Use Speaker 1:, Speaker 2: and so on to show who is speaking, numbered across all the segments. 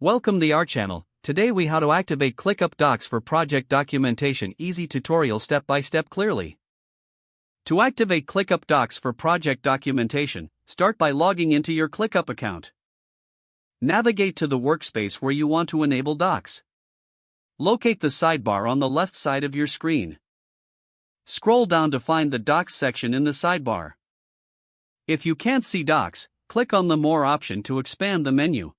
Speaker 1: Welcome to our channel. Today we how to activate ClickUp Docs for project documentation. Easy tutorial step by step clearly. To activate ClickUp Docs for project documentation, start by logging into your ClickUp account. Navigate to the workspace where you want to enable Docs. Locate the sidebar on the left side of your screen. Scroll down to find the Docs section in the sidebar. If you can't see Docs, click on the More option to expand the menu.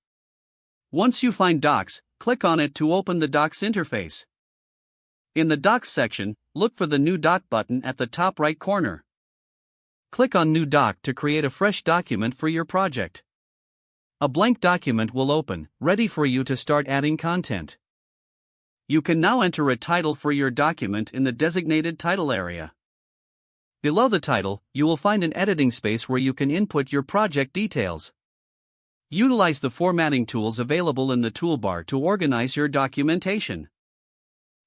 Speaker 1: Once you find Docs, click on it to open the Docs interface. In the Docs section, look for the New Doc button at the top right corner. Click on New Doc to create a fresh document for your project. A blank document will open, ready for you to start adding content. You can now enter a title for your document in the designated title area. Below the title, you will find an editing space where you can input your project details. Utilize the formatting tools available in the toolbar to organize your documentation.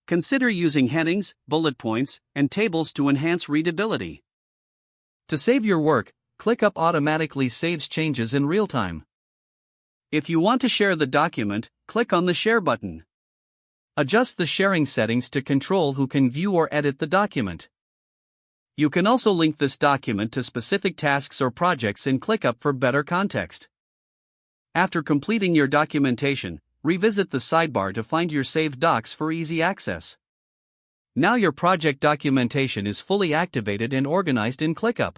Speaker 1: Consider using headings, bullet points, and tables to enhance readability. To save your work, ClickUp automatically saves changes in real time. If you want to share the document, click on the Share button. Adjust the sharing settings to control who can view or edit the document. You can also link this document to specific tasks or projects in ClickUp for better context. After completing your documentation, revisit the sidebar to find your saved docs for easy access. Now your project documentation is fully activated and organized in ClickUp.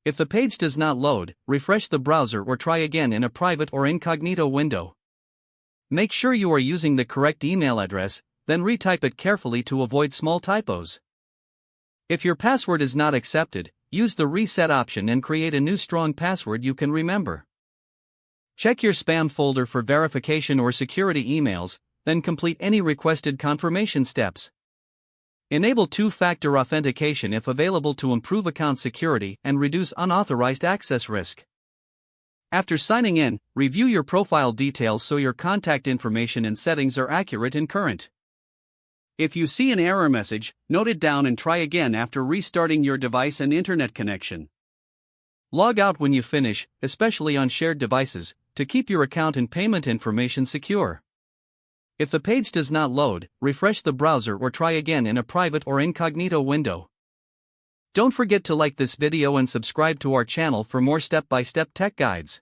Speaker 1: If the page does not load, refresh the browser or try again in a private or incognito window. Make sure you are using the correct email address, then retype it carefully to avoid small typos. If your password is not accepted, use the Reset option and create a new strong password you can remember. Check your spam folder for verification or security emails, then complete any requested confirmation steps. Enable two-factor authentication if available to improve account security and reduce unauthorized access risk. After signing in, review your profile details so your contact information and settings are accurate and current. If you see an error message, note it down and try again after restarting your device and internet connection. Log out when you finish, especially on shared devices, to keep your account and payment information secure. If the page does not load, refresh the browser or try again in a private or incognito window. Don't forget to like this video and subscribe to our channel for more step-by-step tech guides.